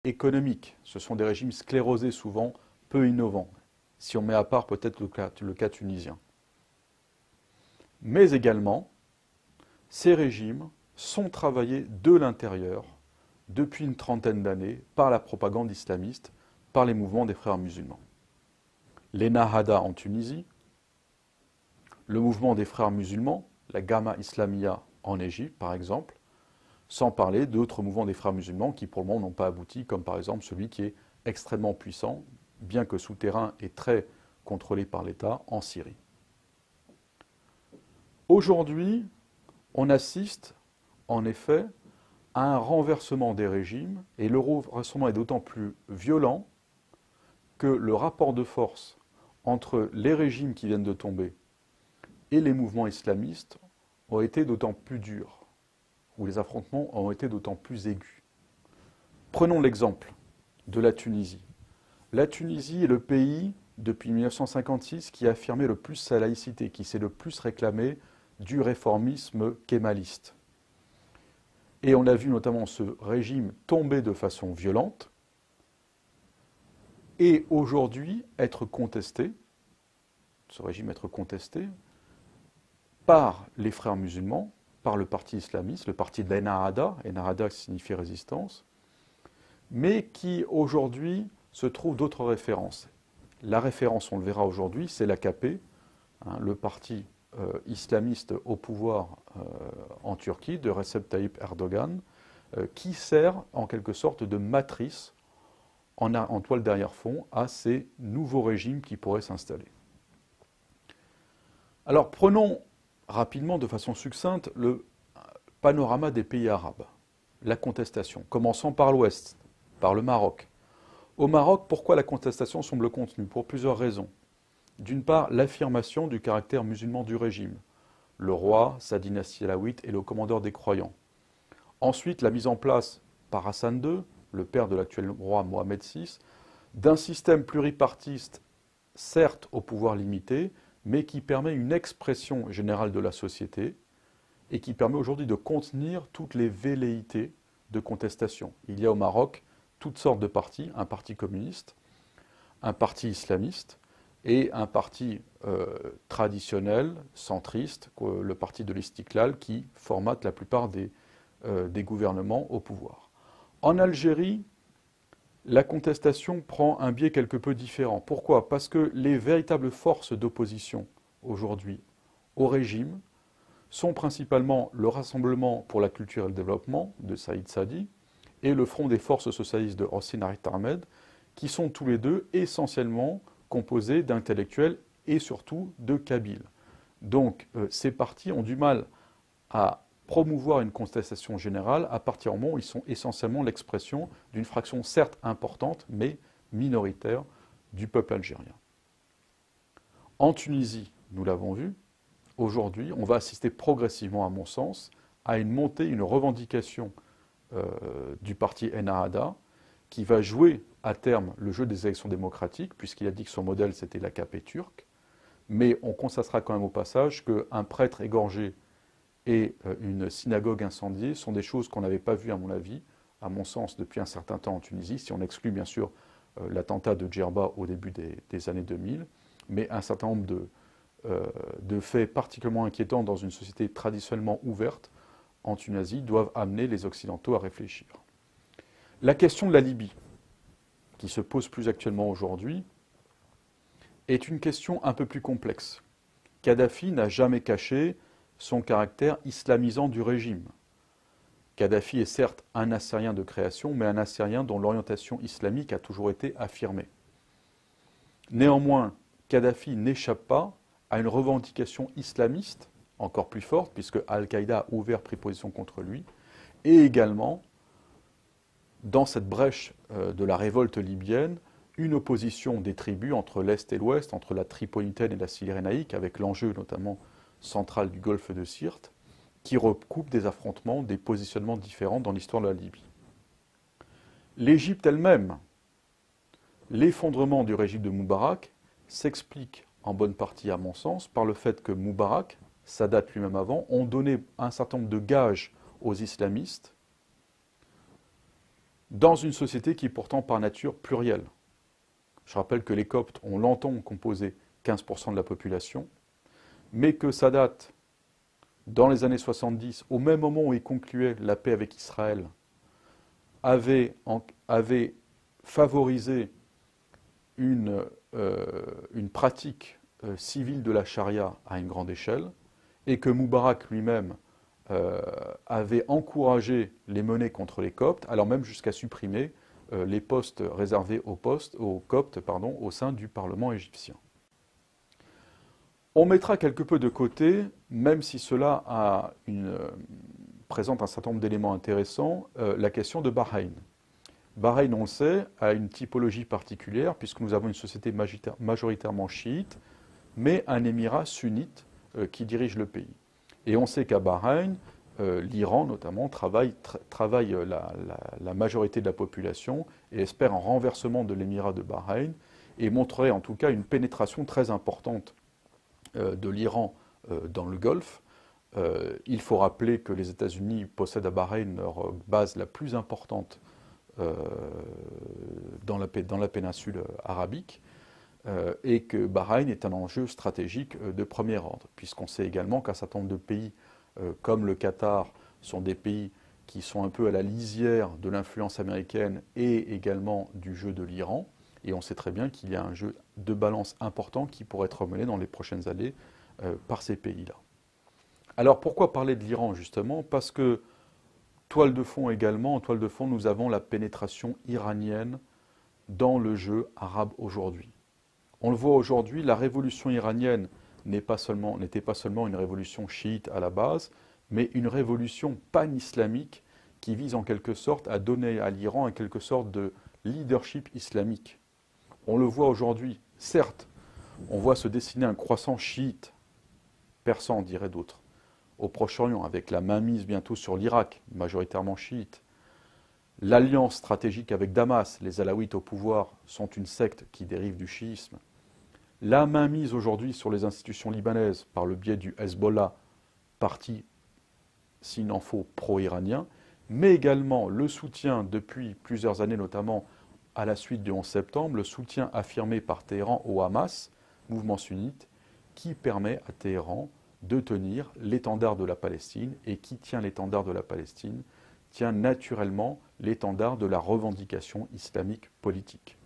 économiques. Ce sont des régimes sclérosés, souvent peu innovants, si on met à part peut-être le cas tunisien. Mais également, ces régimes sont travaillés de l'intérieur depuis une trentaine d'années par la propagande islamiste, par les mouvements des frères musulmans. Les Nahada en Tunisie, le mouvement des frères musulmans, la Gamma Islamia en Égypte par exemple, sans parler d'autres mouvements des frères musulmans qui pour le moment n'ont pas abouti, comme par exemple celui qui est extrêmement puissant, bien que souterrain et très contrôlé par l'État, en Syrie. Aujourd'hui, on assiste en effet à un renversement des régimes, et le renversement est d'autant plus violent que le rapport de force entre les régimes qui viennent de tomber et les mouvements islamistes ont été d'autant plus durs, où les affrontements ont été d'autant plus aigus. Prenons l'exemple de la Tunisie. La Tunisie est le pays, depuis 1956, qui a affirmé le plus sa laïcité, qui s'est le plus réclamé du réformisme kémaliste. Et on a vu notamment ce régime tomber de façon violente et aujourd'hui être contesté, ce régime être contesté par les frères musulmans, par le parti islamiste, le parti de l'Ennahda, Ennahda qui signifie résistance, mais qui aujourd'hui se trouve d'autres références. La référence, on le verra aujourd'hui, c'est l'AKP, le parti islamiste au pouvoir en Turquie de Recep Tayyip Erdogan, qui sert en quelque sorte de matrice en toile d'arrière-fond à ces nouveaux régimes qui pourraient s'installer. Alors prenons rapidement, de façon succincte, le panorama des pays arabes, la contestation, commençant par l'Ouest, par le Maroc. Au Maroc, pourquoi la contestation semble contenue? Pour plusieurs raisons. D'une part, l'affirmation du caractère musulman du régime, le roi, sa dynastie alawite et le commandeur des croyants. Ensuite, la mise en place par Hassan II, le père de l'actuel roi Mohamed VI, d'un système pluripartiste, certes au pouvoir limité, mais qui permet une expression générale de la société et qui permet aujourd'hui de contenir toutes les velléités de contestation. Il y a au Maroc toutes sortes de partis, un parti communiste, un parti islamiste, et un parti traditionnel, centriste, le parti de l'Istiklal, qui formate la plupart des gouvernements au pouvoir. En Algérie, la contestation prend un biais quelque peu différent. Pourquoi? Parce que les véritables forces d'opposition aujourd'hui au régime sont principalement le Rassemblement pour la culture et le développement de Saïd Sadi et le Front des forces socialistes de Hossein Arit Ahmed, qui sont tous les deux essentiellement composés d'intellectuels et surtout de Kabyles. Donc ces partis ont du mal à promouvoir une contestation générale à partir du moment où ils sont essentiellement l'expression d'une fraction certes importante, mais minoritaire du peuple algérien. En Tunisie, nous l'avons vu, aujourd'hui, on va assister progressivement, à mon sens, à une montée, une revendication du parti Ennahda, qui va jouer à terme le jeu des élections démocratiques, puisqu'il a dit que son modèle c'était l'AKP turc, mais on constatera quand même au passage qu'un prêtre égorgé et une synagogue incendiée sont des choses qu'on n'avait pas vues, à mon avis, à mon sens, depuis un certain temps en Tunisie, si on exclut bien sûr l'attentat de Djerba au début des années 2000, mais un certain nombre de faits particulièrement inquiétants dans une société traditionnellement ouverte en Tunisie doivent amener les Occidentaux à réfléchir. La question de la Libye, qui se pose plus actuellement aujourd'hui, est une question un peu plus complexe. Kadhafi n'a jamais caché son caractère islamisant du régime. Kadhafi est certes un Assyrien de création, mais un Assyrien dont l'orientation islamique a toujours été affirmée. Néanmoins, Kadhafi n'échappe pas à une revendication islamiste encore plus forte, puisque Al-Qaïda a ouvert pris position contre lui, et également, dans cette brèche de la révolte libyenne, une opposition des tribus entre l'Est et l'Ouest, entre la Tripolitaine et la Cyrénaïque, avec l'enjeu notamment central du golfe de Sirte, qui recoupe des affrontements, des positionnements différents dans l'histoire de la Libye. L'Égypte elle-même, l'effondrement du régime de Moubarak s'explique en bonne partie, à mon sens, par le fait que Moubarak, Sadat lui-même avant, ont donné un certain nombre de gages aux islamistes dans une société qui est pourtant par nature plurielle. Je rappelle que les Coptes ont longtemps composé 15% de la population, mais que Sadat, dans les années 70, au même moment où il concluait la paix avec Israël, avait favorisé une pratique civile de la charia à une grande échelle, et que Moubarak lui-même avait encouragé les menées contre les Coptes, allant même jusqu'à supprimer les postes réservés aux Coptes au sein du Parlement égyptien. On mettra quelque peu de côté, même si cela présente un certain nombre d'éléments intéressants, la question de Bahreïn. Bahreïn, on le sait, a une typologie particulière, puisque nous avons une société majoritairement chiite, mais un émirat sunnite qui dirige le pays. Et on sait qu'à Bahreïn, l'Iran notamment travaille la majorité de la population et espère un renversement de l'émirat de Bahreïn et montrerait en tout cas une pénétration très importante de l'Iran dans le Golfe. Il faut rappeler que les États-Unis possèdent à Bahreïn leur base la plus importante dans la péninsule arabique, et que Bahreïn est un enjeu stratégique de premier ordre, puisqu'on sait également qu'un certain nombre de pays comme le Qatar sont des pays qui sont un peu à la lisière de l'influence américaine et également du jeu de l'Iran, et on sait très bien qu'il y a un jeu de balance important qui pourrait être mené dans les prochaines années par ces pays-là. Alors pourquoi parler de l'Iran justement? Parce que, toile de fond également, en toile de fond, nous avons la pénétration iranienne dans le jeu arabe aujourd'hui. On le voit aujourd'hui, la révolution iranienne n'était pas seulement une révolution chiite à la base, mais une révolution pan-islamique qui vise en quelque sorte à donner à l'Iran en quelque sorte de leadership islamique. On le voit aujourd'hui, certes, on voit se dessiner un croissant chiite, persan diraient d'autres, au Proche-Orient, avec la mainmise bientôt sur l'Irak, majoritairement chiite. L'alliance stratégique avec Damas, les Alaouites au pouvoir, sont une secte qui dérive du chiisme. La mainmise aujourd'hui sur les institutions libanaises par le biais du Hezbollah, parti, s'il en faut, pro-iranien, mais également le soutien depuis plusieurs années, notamment à la suite du 11 septembre, le soutien affirmé par Téhéran au Hamas, mouvement sunnite, qui permet à Téhéran de tenir l'étendard de la Palestine, et qui tient l'étendard de la Palestine, tient naturellement l'étendard de la revendication islamique politique.